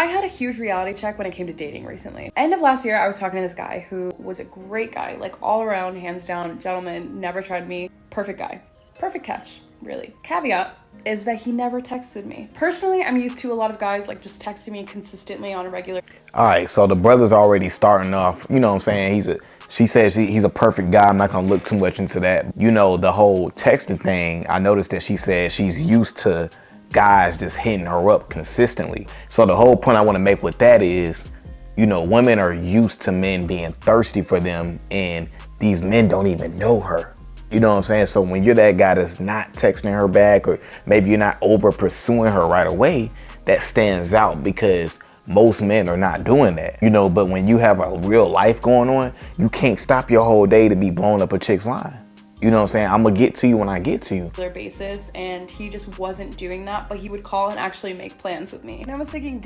I had a huge reality check when it came to dating recently. End of last year, I was talking to this guy who was a great guy, like all around, hands down, gentleman, never tried me, perfect guy. Perfect catch, really. Caveat is that he never texted me. Personally, I'm used to a lot of guys like just texting me consistently on a regular. All right, so the brother's already starting off, you know what I'm saying? She says he's a perfect guy. I'm not gonna look too much into that. You know, the whole texting thing, I noticed that she said she's used to guys just hitting her up consistently. So the whole point I wanna make with that is, you know, women are used to men being thirsty for them, and these men don't even know her. You know what I'm saying? So when you're that guy that's not texting her back, or maybe you're not over pursuing her right away, that stands out because most men are not doing that, you know. But when you have a real life going on, you can't stop your whole day to be blowing up a chick's line. You know what I'm saying? I'm gonna get to you when I get to you. Basis, and he just wasn't doing that, but he would call and actually make plans with me. And I was thinking,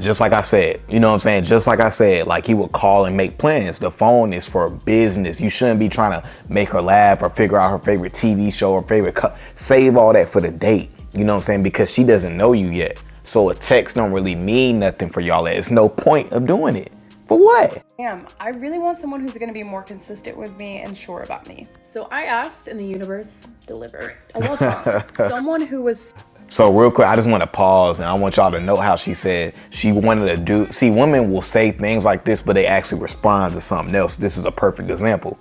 just like I said, you know what I'm saying? Just like I said, like he would call and make plans. The phone is for business. You shouldn't be trying to make her laugh or figure out her favorite TV show or favorite save all that for the date. You know what I'm saying? Because she doesn't know you yet. So a text don't really mean nothing for y'all. There's no point of doing it. For what? Damn, I really want someone who's gonna be more consistent with me and sure about me. So I asked, and the universe delivered. I love someone who was. So real quick, I just want to pause and I want y'all to know how she said she wanted to do. See, women will say things like this, but they actually respond to something else. This is a perfect example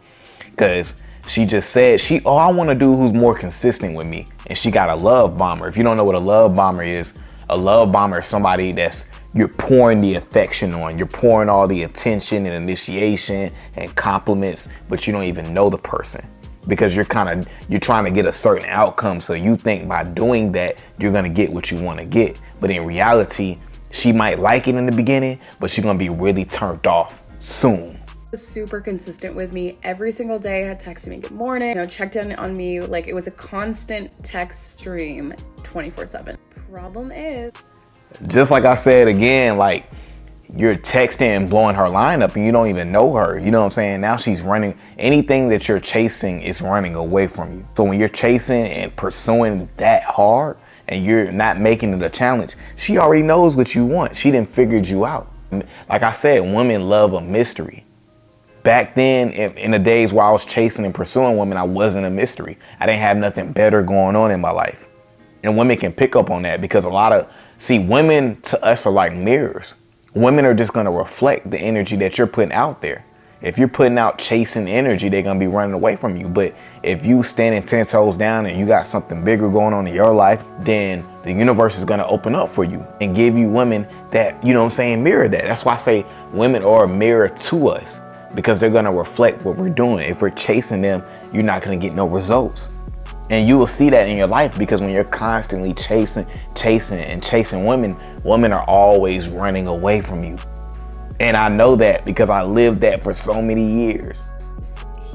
because she just said I want to do who's more consistent with me. And she got a love bomber. If you don't know what a love bomber is somebody that's you're pouring the affection on. You're pouring all the attention and initiation and compliments, but you don't even know the person. Because you're trying to get a certain outcome. So you think by doing that, you're gonna get what you wanna get. But in reality, she might like it in the beginning, but she's gonna be really turned off soon. Super consistent with me every single day, had texted me good morning, checked in on me, like it was a constant text stream 24/7. Problem is, just like I said again, like you're texting and blowing her line up and you don't even know her. You know what I'm saying? Now she's running. Anything that you're chasing is running away from you. So when you're chasing and pursuing that hard and you're not making it a challenge, she already knows what you want. She done figured you out. Like I said, women love a mystery. Back then, in the days where I was chasing and pursuing women, I wasn't a mystery. I didn't have nothing better going on in my life. And women can pick up on that because women to us are like mirrors. Women are just gonna reflect the energy that you're putting out there. If you're putting out chasing energy, they're gonna be running away from you. But if you standing 10 toes down and you got something bigger going on in your life, then the universe is gonna open up for you and give you women that, you know what I'm saying, mirror that. That's why I say women are a mirror to us because they're gonna reflect what we're doing. If we're chasing them, you're not gonna get no results. And you will see that in your life because when you're constantly chasing women, women are always running away from you. And I know that because I lived that for so many years.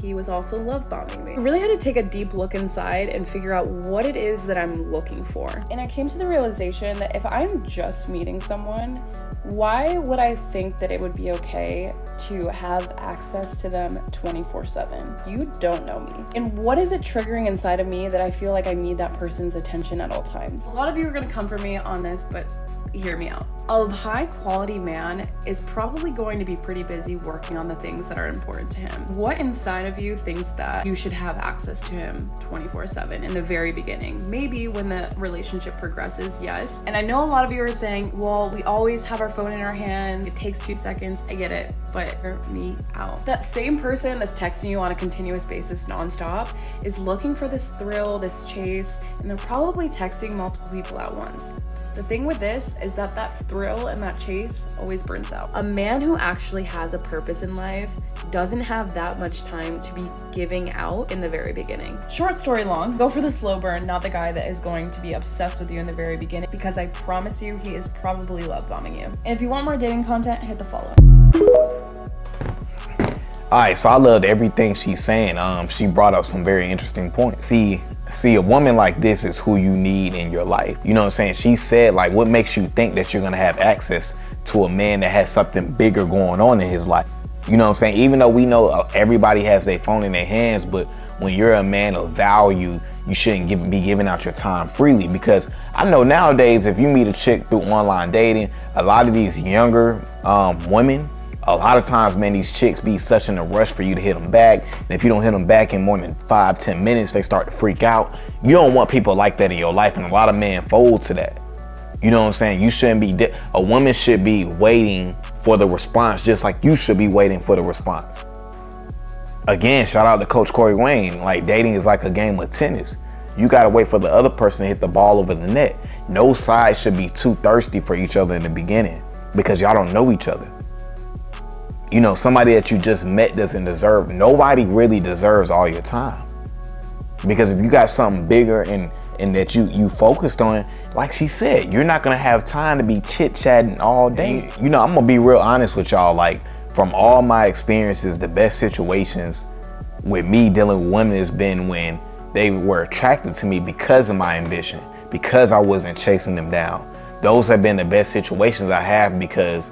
He was also love bombing me. I really had to take a deep look inside and figure out what it is that I'm looking for. And I came to the realization that if I'm just meeting someone, why would I think that it would be okay to have access to them 24/7? You don't know me. And what is it triggering inside of me that I feel like I need that person's attention at all times? A lot of you are gonna come for me on this, but hear me out. A high quality man is probably going to be pretty busy working on the things that are important to him. What inside of you thinks that you should have access to him 24/7 in the very beginning? Maybe when the relationship progresses, yes. And I know a lot of you are saying, well, we always have our phone in our hand. It takes 2 seconds. I get it, but hear me out. That same person that's texting you on a continuous basis nonstop is looking for this thrill, this chase, and they're probably texting multiple people at once. The thing with this is that thrill and that chase always burns out. A man who actually has a purpose in life doesn't have that much time to be giving out in the very beginning. Short story long, go for the slow burn, not the guy that is going to be obsessed with you in the very beginning, because I promise you he is probably love bombing you. And if you want more dating content, hit the follow. All right, so I loved everything she's saying. She brought up some very interesting points. See, a woman like this is who you need in your life. You know what I'm saying? She said, like, what makes you think that you're gonna have access to a man that has something bigger going on in his life? You know what I'm saying? Even though we know everybody has their phone in their hands, but when you're a man of value, you shouldn't be giving out your time freely. Because I know nowadays, if you meet a chick through online dating, a lot of these younger women, a lot of times, man, these chicks be such in a rush for you to hit them back. And if you don't hit them back in more than 5-10 minutes, they start to freak out. You don't want people like that in your life. And a lot of men fold to that. You know what I'm saying? You shouldn't be, a woman should be waiting for the response, just like you should be waiting for the response. Again, shout out to Coach Corey Wayne. Like, dating is like a game of tennis. You gotta wait for the other person to hit the ball over the net. No side should be too thirsty for each other in the beginning because y'all don't know each other. You know, somebody that you just met doesn't deserve, nobody really deserves all your time. Because if you got something bigger and that you focused on, like she said, you're not gonna have time to be chit-chatting all day. You know, I'm gonna be real honest with y'all. Like, from all my experiences, the best situations with me dealing with women has been when they were attracted to me because of my ambition, because I wasn't chasing them down. Those have been the best situations I have because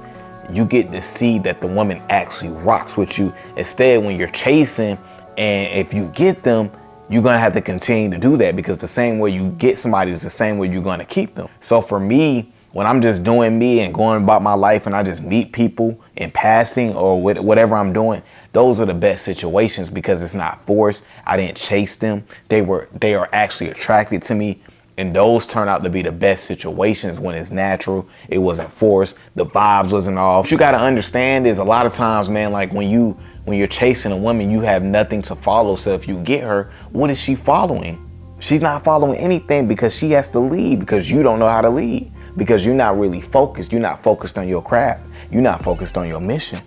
you get to see that the woman actually rocks with you. Instead, when you're chasing, and if you get them, you're gonna have to continue to do that because the same way you get somebody is the same way you're gonna keep them. So for me, when I'm just doing me and going about my life and I just meet people in passing or whatever I'm doing, those are the best situations because it's not forced. I didn't chase them. They are actually attracted to me. And those turn out to be the best situations when it's natural. It wasn't forced. The vibes wasn't off. What you got to understand is a lot of times, man, like when you're chasing a woman, you have nothing to follow. So if you get her, what is she following? She's not following anything because she has to lead because you don't know how to lead. Because you're not really focused. You're not focused on your craft. You're not focused on your mission.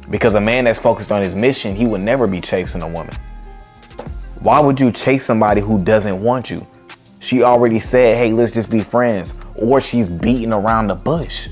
Because a man that's focused on his mission, he would never be chasing a woman. Why would you chase somebody who doesn't want you? She already said, hey, let's just be friends. Or she's beating around the bush.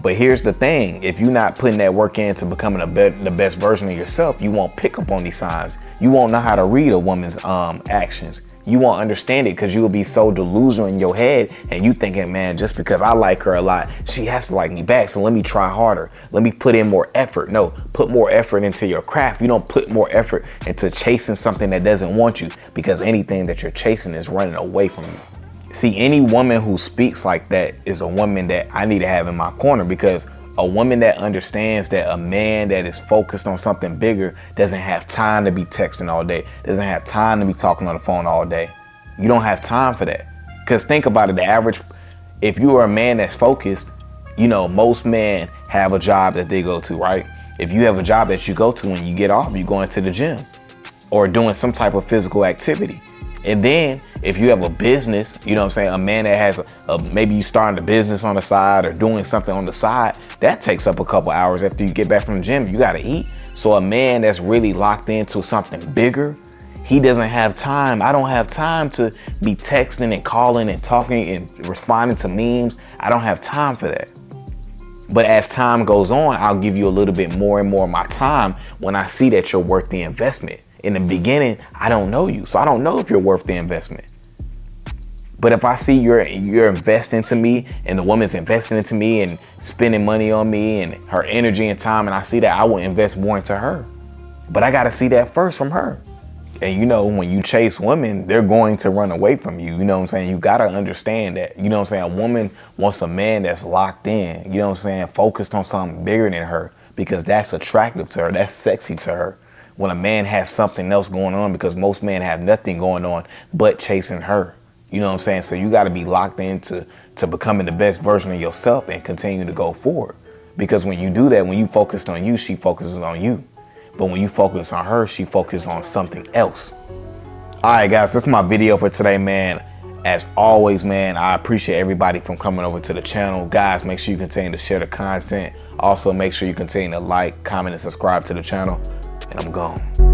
But here's the thing. If you're not putting that work into becoming the best version of yourself, you won't pick up on these signs. You won't know how to read a woman's actions. You won't understand it because you will be so delusional in your head and you thinking, man, just because I like her a lot, she has to like me back. So let me try harder. Let me put in more effort. No, put more effort into your craft. You don't put more effort into chasing something that doesn't want you because anything that you're chasing is running away from you. See, any woman who speaks like that is a woman that I need to have in my corner because a woman that understands that a man that is focused on something bigger doesn't have time to be texting all day, doesn't have time to be talking on the phone all day. You don't have time for that. Because think about it, the average, if you are a man that's focused, you know, most men have a job that they go to, right? If you have a job that you go to when you get off, you're going to the gym or doing some type of physical activity. And then if you have a business, you know what I'm saying, a man that has maybe you starting a business on the side or doing something on the side, that takes up a couple hours after you get back from the gym. You got to eat. So a man that's really locked into something bigger, he doesn't have time. I don't have time to be texting and calling and talking and responding to memes. I don't have time for that. But as time goes on, I'll give you a little bit more and more of my time when I see that you're worth the investment. In the beginning, I don't know you, so I don't know if you're worth the investment. But if I see you're investing into me and the woman's investing into me and spending money on me and her energy and time, and I see that, I will invest more into her. But I got to see that first from her. And you know, when you chase women, they're going to run away from you. You know what I'm saying? You got to understand that. You know what I'm saying? A woman wants a man that's locked in, you know what I'm saying? Focused on something bigger than her because that's attractive to her. That's sexy to her. When a man has something else going on, because most men have nothing going on but chasing her. You know what I'm saying? So you got to be locked into becoming the best version of yourself and continue to go forward. Because when you do that, when you focused on you, she focuses on you. But when you focus on her, she focuses on something else. All right, guys, that's my video for today, man. As always, man, I appreciate everybody from coming over to the channel. Guys, make sure you continue to share the content. Also, make sure you continue to like, comment, and subscribe to the channel. And I'm gone.